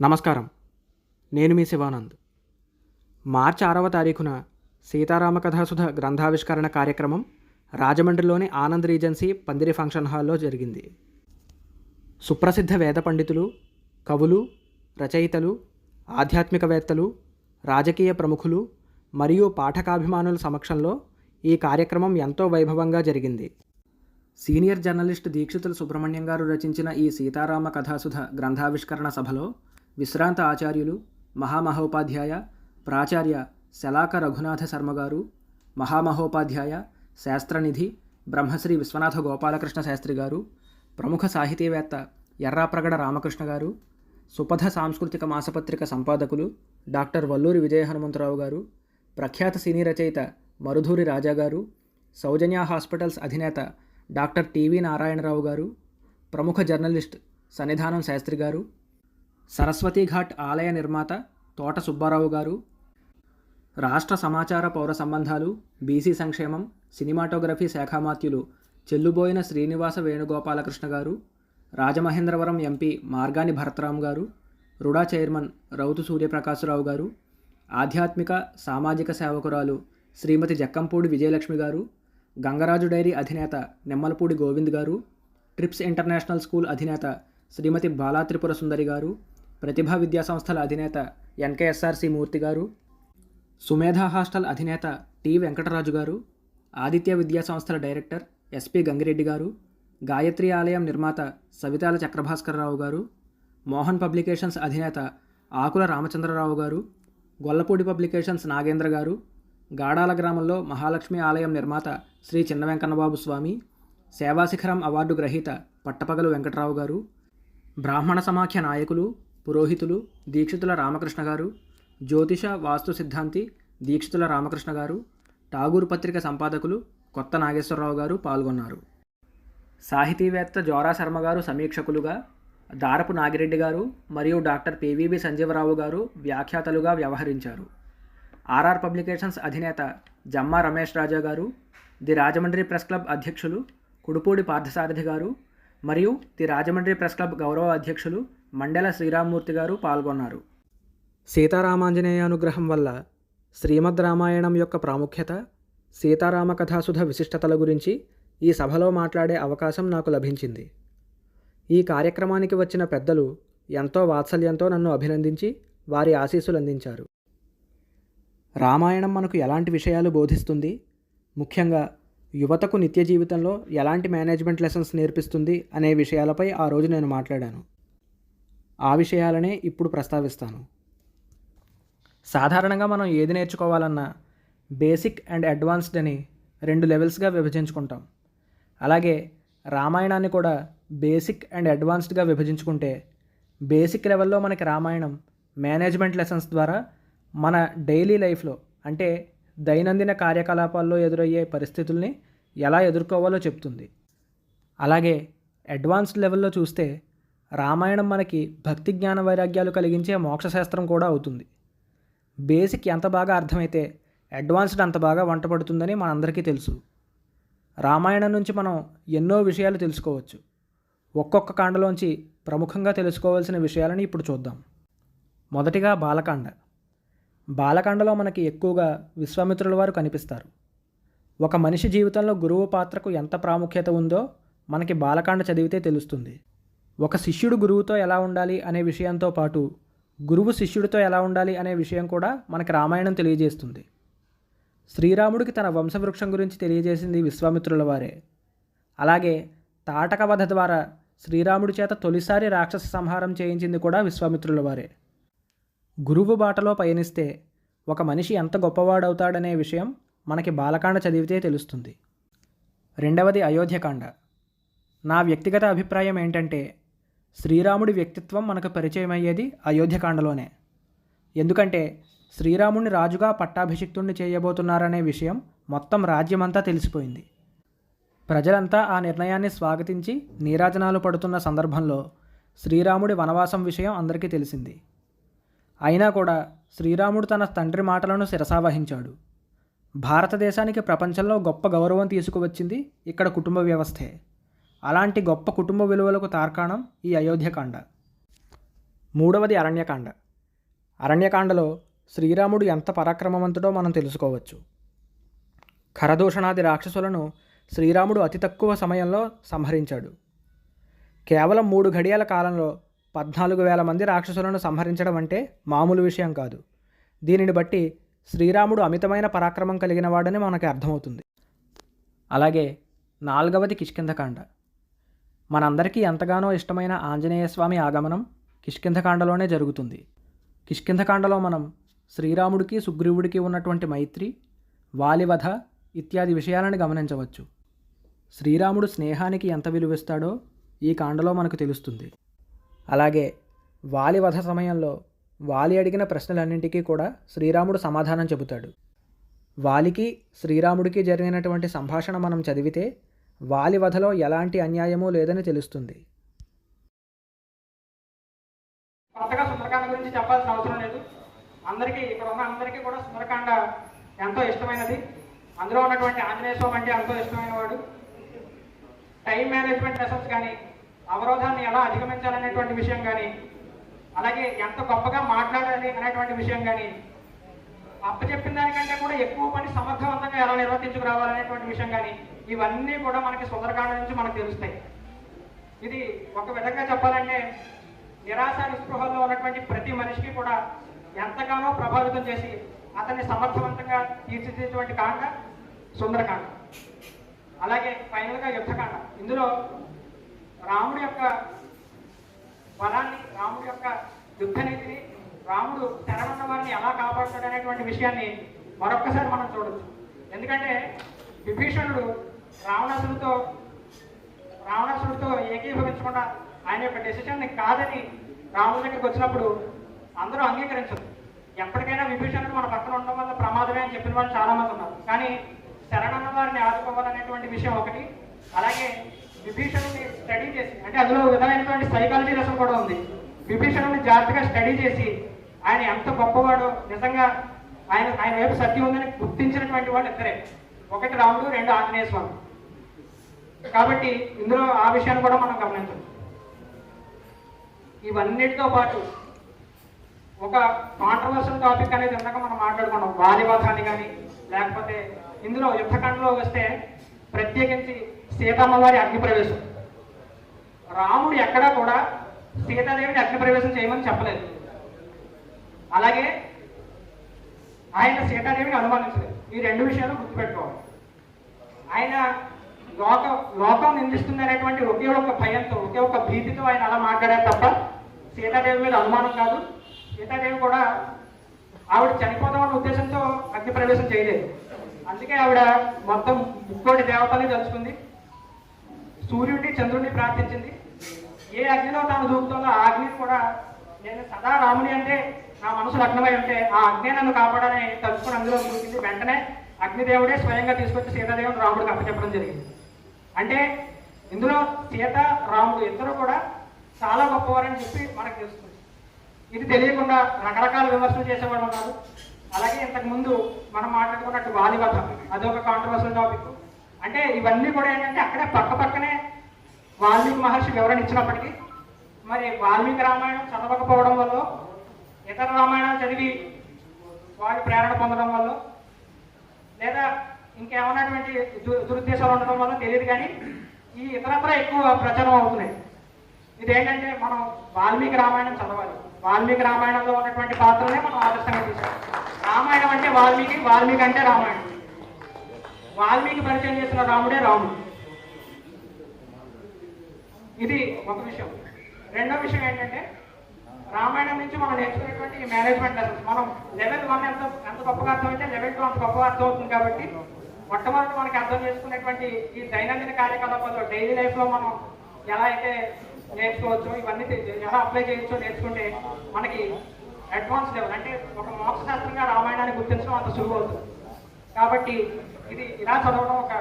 నమస్కారం. నేను మీ శివానంద్. మార్చి 6వ తారీఖున సీతారామ కథాసుధ గ్రంథావిష్కరణ కార్యక్రమం రాజమండ్రిలోని ఆనంద్ రీజెన్సీ పందిరి ఫంక్షన్ హాల్లో జరిగింది. సుప్రసిద్ధ వేద పండితులు, కవులు, రచయితలు, ఆధ్యాత్మికవేత్తలు, రాజకీయ ప్రముఖులు మరియు పాఠకాభిమానుల సమక్షంలో ఈ కార్యక్రమం ఎంతో వైభవంగా జరిగింది. సీనియర్ జర్నలిస్ట్ దీక్షితుల సుబ్రహ్మణ్యం గారు రచించిన ఈ సీతారామ కథాసుధ గ్రంథావిష్కరణ సభలో విశ్రాంత ఆచార్యులు, మహామహోపాధ్యాయ ప్రాచార్య శలాక రఘునాథ శర్మ గారు, మహామహోపాధ్యాయ శాస్త్రనిధి బ్రహ్మశ్రీ విశ్వనాథ గోపాలకృష్ణ శాస్త్రి గారు, ప్రముఖ సాహితీవేత్త ఎర్రాప్రగడ రామకృష్ణ గారు, సుపథ సాంస్కృతిక మాసపత్రిక సంపాదకులు డాక్టర్ వల్లూరి విజయ హనుమంతరావు గారు, ప్రఖ్యాత సినీ రచయిత మరుధూరి రాజా గారు, సౌజన్య హాస్పిటల్స్ అధినేత డాక్టర్ టివి నారాయణరావు గారు, ప్రముఖ జర్నలిస్ట్ సన్నిధానం శాస్త్రి గారు, సరస్వతీఘాట్ ఆలయ నిర్మాత తోట సుబ్బారావు గారు, రాష్ట్ర సమాచార పౌర సంబంధాలు, బీసీ సంక్షేమం, సినిమాటోగ్రఫీ శాఖామాత్యులు చెల్లుబోయిన శ్రీనివాస వేణుగోపాలకృష్ణ గారు, రాజమహేంద్రవరం ఎంపీ మార్గాని భరతరాం గారు, రుడా చైర్మన్ రౌతు సూర్యప్రకాశరావు గారు, ఆధ్యాత్మిక సామాజిక సేవకురాలు శ్రీమతి జక్కంపూడి విజయలక్ష్మి గారు, గంగరాజు డైరీ అధినేత నిమ్మలపూడి గోవింద్ గారు, ట్రిప్స్ ఇంటర్నేషనల్ స్కూల్ అధినేత శ్రీమతి బాలా త్రిపుర సుందరి గారు, ప్రతిభా విద్యా సంస్థల అధినేత ఎన్కేఎస్ఆర్సి మూర్తి గారు, సుమేధ హాస్టల్ అధినేత టి వెంకటరాజు గారు, ఆదిత్య విద్యా సంస్థల డైరెక్టర్ ఎస్పి గంగిరెడ్డి గారు, గాయత్రి ఆలయం నిర్మాత సవితాల చక్రభాస్కరరావు గారు, మోహన్ పబ్లికేషన్స్ అధినేత ఆకుల రామచంద్రరావు గారు, గొల్లపూడి పబ్లికేషన్స్ నాగేంద్ర గారు, గాడాల గ్రామంలో మహాలక్ష్మి ఆలయం నిర్మాత శ్రీ చిన్న వెంకన్నబాబు స్వామి, సేవాశిఖరం అవార్డు గ్రహీత పట్టపగలు వెంకటరావు గారు, బ్రాహ్మణ సమాఖ్య నాయకులు, పురోహితులు దీక్షితుల రామకృష్ణ గారు, జ్యోతిష వాస్తు సిద్ధాంతి దీక్షితుల రామకృష్ణ గారు, ఠాగూర్ పత్రిక సంపాదకులు కొత్త నాగేశ్వరరావు గారు పాల్గొన్నారు. సాహితీవేత్త జోరా శర్మ గారు సమీక్షకులుగా, దారపు నాగిరెడ్డి గారు మరియు డాక్టర్ పివిబి సంజీవరావు గారు వ్యాఖ్యాతలుగా వ్యవహరించారు. ఆర్ఆర్ పబ్లికేషన్స్ అధినేత జమ్మా రమేష్ రాజా గారు, ది రాజమండ్రి ప్రెస్ క్లబ్ అధ్యక్షులు కుడుపూడి పార్థసారథి గారు మరియు ది రాజమండ్రి ప్రెస్ క్లబ్ గౌరవ అధ్యక్షులు మండెల శ్రీరామ్మూర్తి గారు పాల్గొన్నారు. సీతారామాంజనేయ అనుగ్రహం వల్ల శ్రీమద్ రామాయణం యొక్క ప్రాముఖ్యత, సీతారామ కథాసుధ విశిష్టతల గురించి ఈ సభలో మాట్లాడే అవకాశం నాకు లభించింది. ఈ కార్యక్రమానికి వచ్చిన పెద్దలు ఎంతో వాత్సల్యంతో నన్ను అభినందించి వారి ఆశీస్సులు అందించారు. రామాయణం మనకు ఎలాంటి విషయాలు బోధిస్తుంది, ముఖ్యంగా యువతకు నిత్య జీవితంలో ఎలాంటి మేనేజ్మెంట్ లెసన్స్ నేర్పిస్తుంది అనే విషయాలపై ఆ రోజు నేను మాట్లాడాను. ఆ విషయాలనే ఇప్పుడు ప్రస్తావిస్తాను. సాధారణంగా మనం ఏది నేర్చుకోవాలన్నా బేసిక్ అండ్ అడ్వాన్స్డ్ అని 2 లెవెల్స్గా విభజించుకుంటాం. అలాగే రామాయణాన్ని కూడా బేసిక్ అండ్ అడ్వాన్స్డ్గా విభజించుకుంటే బేసిక్ లెవెల్లో మనకి రామాయణం మేనేజ్మెంట్ లెసన్స్ ద్వారా మన డైలీ లైఫ్లో అంటే దైనందిన కార్యకలాపాల్లో ఎదురయ్యే పరిస్థితుల్ని ఎలా ఎదుర్కోవాలో చెప్తుంది. అలాగే అడ్వాన్స్డ్ లెవెల్లో చూస్తే రామాయణం మనకి భక్తి జ్ఞాన వైరాగ్యాలు కలిగించే మోక్షశాస్త్రం కూడా అవుతుంది. బేసిక్ ఎంత బాగా అర్థమైతే అడ్వాన్స్డ్ అంత బాగా వంటపడుతుందని మనందరికీ తెలుసు. రామాయణం నుంచి మనం ఎన్నో విషయాలు తెలుసుకోవచ్చు. ఒక్కొక్క కాండలోంచి ప్రముఖంగా తెలుసుకోవాల్సిన విషయాలని ఇప్పుడు చూద్దాం. మొదటిగా బాలకాండ. బాలకాండలో మనకి ఎక్కువగా విశ్వామిత్రుల వారు కనిపిస్తారు. ఒక మనిషి జీవితంలో గురువు పాత్రకు ఎంత ప్రాముఖ్యత ఉందో మనకి బాలకాండ చదివితే తెలుస్తుంది. ఒక శిష్యుడు గురువుతో ఎలా ఉండాలి అనే విషయంతో పాటు గురువు శిష్యుడితో ఎలా ఉండాలి అనే విషయం కూడా మనకి రామాయణం తెలియజేస్తుంది. శ్రీరాముడికి తన వంశవృక్షం గురించి తెలియజేసింది విశ్వామిత్రుల వారే. అలాగే తాటక వధ ద్వారా శ్రీరాముడి చేత తొలిసారి రాక్షస సంహారం చేయించింది కూడా విశ్వామిత్రుల వారే. గురువు బాటలో పయనిస్తే ఒక మనిషి ఎంత గొప్పవాడవుతాడనే విషయం మనకి బాలకాండ చదివితే తెలుస్తుంది. రెండవది అయోధ్యకాండ. నా వ్యక్తిగత అభిప్రాయం ఏంటంటే శ్రీరాముడి వ్యక్తిత్వం మనకు పరిచయం అయ్యేది అయోధ్యకాండలోనే. ఎందుకంటే శ్రీరాముడిని రాజుగా పట్టాభిషిక్తుణ్ణి చేయబోతున్నారనే విషయం మొత్తం రాజ్యమంతా తెలిసిపోయింది. ప్రజలంతా ఆ నిర్ణయాన్ని స్వాగతించి నీరాజనాలు పడుతున్న సందర్భంలో శ్రీరాముడి వనవాసం విషయం అందరికీ తెలిసింది. అయినా కూడా శ్రీరాముడు తన తండ్రి మాటలను శిరసావహించాడు. భారతదేశానికి ప్రపంచంలో గొప్ప గౌరవం తీసుకువచ్చింది ఇక్కడ కుటుంబ వ్యవస్థే. అలాంటి గొప్ప కుటుంబ విలువలకు తార్కాణం ఈ అయోధ్యకాండ. మూడవది అరణ్యకాండ. అరణ్యకాండలో శ్రీరాముడు ఎంత పరాక్రమవంతుడో మనం తెలుసుకోవచ్చు. ఖరదూషణాది రాక్షసులను శ్రీరాముడు అతి తక్కువ సమయంలో సంహరించాడు. కేవలం 3 ఘడియల కాలంలో 14,000 మంది రాక్షసులను సంహరించడం అంటే మామూలు విషయం కాదు. దీనిని బట్టి శ్రీరాముడు అమితమైన పరాక్రమం కలిగిన వాడని మనకి అర్థమవుతుంది. అలాగే 4వది కిష్కింధకాండ. మనందరికీ ఎంతగానో ఇష్టమైన ఆంజనేయ స్వామి ఆగమనం కిష్కింధకాండలోనే జరుగుతుంది. కిష్కింధకాండలో మనం శ్రీరాముడికి సుగ్రీవుడికి ఉన్నటువంటి మైత్రి, వాలివధ ఇత్యాది విషయాలను గమనించవచ్చు. శ్రీరాముడు స్నేహానికి ఎంత విలువిస్తాడో ఈ కాండలో మనకు తెలుస్తుంది. అలాగే వాలివధ సమయంలో వాలి అడిగిన ప్రశ్నలన్నింటికీ కూడా శ్రీరాముడు సమాధానం చెబుతాడు. వాలికి శ్రీరాముడికి జరిగినటువంటి సంభాషణ మనం చదివితే వాలివధలో ఎలాంటి అన్యాయమూ లేదని తెలుస్తుంది. కొత్తగా సుందరకాండ గురించి చెప్పాల్సిన అవసరం లేదు. ఇక్కడ ఉన్న అందరికీ కూడా సుందరకాండ ఎంతో ఇష్టమైనది. అందులో ఉన్నటువంటి ఆంజనేయ స్వామి అంటే ఎంతో ఇష్టమైన వాడు. టైం మేనేజ్మెంట్ లెసన్స్ కానీ, అవరోధాన్ని ఎలా అధిగమించాలనేటువంటి విషయం కానీ, అలాగే ఎంత గొప్పగా మాట్లాడాలి అనేటువంటి విషయం కానీ, అప్పచెప్పిన దానికంటే కూడా ఎక్కువ పని సమర్థవంతంగా ఎలా నిర్వర్తించుకురావాలనేటువంటి విషయం కానీ, ఇవన్నీ కూడా మనకి సుందరకాండ నుంచి మనకు తెలుస్తాయి. ఇది ఒక విధంగా చెప్పాలంటే నిరాశ నిస్పృహల్లో ఉన్నటువంటి ప్రతి మనిషికి కూడా ఎంతగానో ప్రభావితం చేసి అతన్ని సమర్థవంతంగా తీర్చిదిద్దేటువంటి కాండ సుందరకాండ. అలాగే ఫైనల్గా యుద్ధకాండ. ఇందులో రాముడి యొక్క బలాన్ని, రాముడి యొక్క యుద్ధనీతిని, రాముడు శరణన్న వారిని ఎలా కాపాడుతాడు అనేటువంటి విషయాన్ని మరొక్కసారి మనం చూడొచ్చు. ఎందుకంటే విభీషణుడు రావణాసురుడితో ఏకీభవించకుండా ఆయన యొక్క డెసిషన్ని కాదని రాముడి దగ్గరికి వచ్చినప్పుడు అందరూ అంగీకరించరు. ఎప్పటికైనా విభీషణుడు మన పక్కన ఉండడం వల్ల ప్రమాదమే అని చెప్పిన వాళ్ళు చాలామంది ఉన్నారు. కానీ శరణన్న వారిని ఆదుకోవాలనేటువంటి విషయం ఒకటి. అలాగే విభీషణుని స్టడీ చేసి, అంటే అందులో విధమైనటువంటి సైకాలజీ లెసన్ కూడా ఉంది. విభీషణుని జాగ్రత్తగా స్టడీ చేసి ఆయన ఎంత గొప్పవాడో, నిజంగా ఆయన వైపు సత్యం ఉందని గుర్తించినటువంటి వాళ్ళు ఇద్దరే. ఒకటి రాముడు, 2 ఆంజనేయ స్వామి. కాబట్టి ఇందులో ఆ విషయాన్ని కూడా మనం గమనించాలి. ఇవన్నిటితో పాటు ఒక కాంట్రవర్షియల్ టాపిక్ అనేది ఇందాక మనం మాట్లాడుకున్నాం, వాలివధాన్ని కానీ, లేకపోతే ఇందులో యుద్ధకాండలో వస్తే ప్రత్యేకించి సీతమ్మ వారి అగ్నిప్రవేశం. రాముడు ఎక్కడా కూడా సీతాదేవిని అగ్నిప్రవేశం చేయమని చెప్పలేదు. అలాగే ఆయన సీతాదేవిని అనుమానించలేదు. ఈ 2 విషయాలు గుర్తుపెట్టుకోవాలి. ఆయన లోకం నిందిస్తుంది అనేటువంటి ఒకే ఒక భయంతో, ఒకే ఒక భీతితో ఆయన అలా మాట్లాడారు తప్ప సీతాదేవి మీద అనుమానం కాదు. సీతాదేవి కూడా ఆవిడ చనిపోదామన్న ఉద్దేశంతో అగ్నిప్రవేశం చేయలేదు. అందుకే ఆవిడ మొత్తం 3 దేవతల్ని తలుచుకుంది, సూర్యుడిని చంద్రుడిని ప్రార్థించింది. ఏ అగ్నిలో తాను దూకుతుందో ఆ అగ్నిని కూడా, నేను సదా రాముని అంటే నా మనసు లగ్నమై ఉంటే ఆ అగ్ని నన్ను కాపాడని తలుచుకుని అందులో దూకింది. వెంటనే అగ్నిదేవుడే స్వయంగా తీసుకొచ్చి సీతాదేవిని రాముడికి అప్పచెప్పడం జరిగింది. అంటే ఇందులో సీత, రాముడు ఇద్దరు కూడా చాలా గొప్పవారని చెప్పి మనకు తెలుస్తుంది. ఇది తెలియకుండా రకరకాల విమర్శలు చేసేవాళ్ళు ఉన్నారు. అలాగే ఇంతకుముందు మనం మాట్లాడుకున్నట్టు వాలివధ, అదొక కాంట్రవర్షియల్ టాపిక్. అంటే ఇవన్నీ కూడా ఏంటంటే అక్కడే పక్కనే వాల్మీకి మహర్షి వివరణ ఇచ్చినప్పటికీ మరి వాల్మీకి రామాయణం చదవకపోవడం వల్ల, ఇతర రామాయణాలు చదివి వాళ్ళు ప్రేరణ పొందడం వల్ల, లేదా ఇంకేమన్నటువంటి దురుద్దేశాలు ఉండడం వల్ల తెలియదు. కానీ ఈ ఇతరత్ర ఎక్కువ ప్రచారం అవుతున్నాయి. ఇదేంటంటే మనం వాల్మీకి రామాయణం చదవాలి. వాల్మీకి రామాయణంలో ఉన్నటువంటి పాత్రలే మనం ఆదర్శంగా తీసుకోవాలి. రామాయణం అంటే వాల్మీకి, వాల్మీకి అంటే రామాయణం. వాల్మీకి పరిచయం చేసిన రాముడే రాముడు. ఇది ఒక విషయం. రెండో విషయం ఏంటంటే రామాయణం నుంచి మనం నేర్చుకునేటువంటి ఈ మేనేజ్మెంట్ లెసన్స్. మనం లెవెల్ 1 ఎంత గొప్పగా అర్థమైతే లెవెల్ 2 అంత గొప్పగా అర్థం అవుతుంది. కాబట్టి మొట్టమొదటి మనకి అర్థం చేసుకునేటువంటి ఈ దైనందిన కార్యకలాపాల్లో, డైలీ లైఫ్లో మనం ఎలా అయితే నేర్చుకోవచ్చు, ఇవన్నీ ఎలా అప్లై చేయొచ్చో నేర్చుకుంటే మనకి అడ్వాన్స్ లెవెల్, అంటే ఒక మోక్ష శాస్త్రంగా రామాయణాన్ని గుర్తించడం అంత సులువు అవుతుంది. కాబట్టి ఇది ఇలా చదవడం ఒక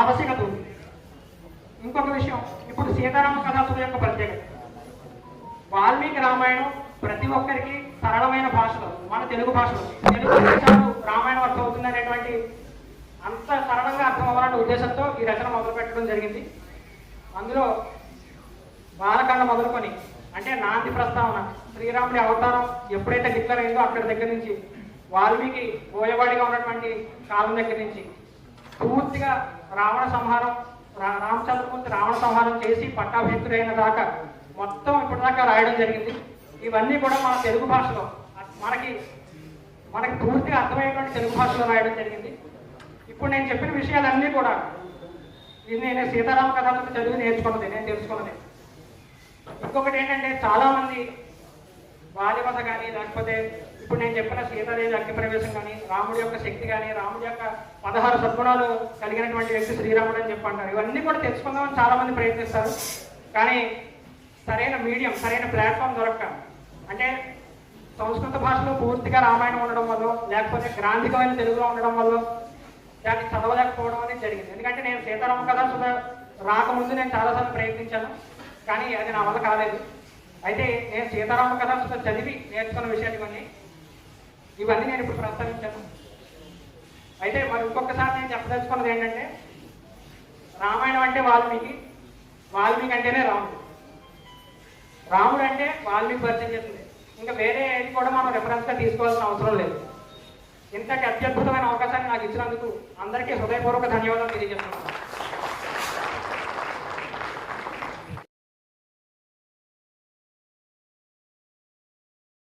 ఆవశ్యకత ఉంది. ఇంకొక విషయం, ఇప్పుడు సీతారామ కథాసుల యొక్క ప్రత్యేకత. వాల్మీకి రామాయణం ప్రతి ఒక్కరికి సరళమైన భాషలో, మన తెలుగు భాషలో, తెలుగు దేశాలు రామాయణం అర్థం అవుతుంది అనేటువంటి అంత సరళంగా అర్థం అవ్వాలనే ఉద్దేశంతో ఈ రచన మొదలు పెట్టడం జరిగింది. అందులో బాలకాండ మొదలుకొని అంటే నాంది ప్రస్తావన శ్రీరాముడి అవతారం ఎప్పుడైతే డిక్లేర్ అయిందో అక్కడి దగ్గర నుంచి వాల్మీకి బోయవాడిగా ఉన్నటువంటి కాలం దగ్గర నుంచి పూర్తిగా రావణ సంహారం రామచంద్రమూర్తి రావణ సంహారం చేసి పట్టాభిషిక్తుడైన దాకా మొత్తం ఇప్పటిదాకా రాయడం జరిగింది. ఇవన్నీ కూడా మన తెలుగు భాషలో మనకి పూర్తిగా అర్థమయ్యేటువంటి తెలుగు భాషలో రాయడం జరిగింది. ఇప్పుడు నేను చెప్పిన విషయాలన్నీ కూడా ఇది నేను సీతారామ కథలను చదివి నేర్చుకున్నది, నేను తెలుసుకున్నది. ఇంకొకటి ఏంటంటే చాలామంది బాల్యవధ కానీ లేకపోతే ఇప్పుడు నేను చెప్పిన సీతాదేవి అగ్నిప్రవేశం కానీ రాముడి యొక్క శక్తి కానీ రాముడి యొక్క 16 సద్గుణాలు కలిగినటువంటి వ్యక్తి శ్రీరాముడు అని చెప్పంటారు. ఇవన్నీ కూడా తెలుసుకుందామని చాలామంది ప్రయత్నిస్తారు. కానీ సరైన మీడియం సరైన ప్లాట్ఫామ్ దొరక్క అంటే సంస్కృత భాషలో పూర్తిగా రామాయణం ఉండడం వల్ల లేకపోతే గ్రాంధికమైన తెలుగులో ఉండడం వల్ల దాన్ని చదవలేకపోవడం అనేది జరిగింది. ఎందుకంటే నేను సీతారామ కథ రాకముందు నేను చాలాసార్లు ప్రయత్నించాను, కానీ అది నా వల్ల కాలేదు. అయితే నేను సీతారామ కథ చదివి నేర్చుకున్న విషయాలు ఇవన్నీ నేను ఇప్పుడు ప్రస్తావించాను. అయితే మరి ఇంకొకసారి నేను చెప్పదలుచుకున్నది ఏంటంటే రామాయణం అంటే వాల్మీకి అంటేనే రాముడు అంటే వాల్మీకి పరిచయం చేస్తుంది. ఇంకా వేరే ఏది కూడా మనం రెఫరెన్స్గా తీసుకోవాల్సిన అవసరం లేదు. ఇంతటి అత్యద్భుతమైన అవకాశాన్ని నాకు ఇచ్చినందుకు అందరికీ హృదయపూర్వక ధన్యవాదాలు తెలియజేస్తున్నాను.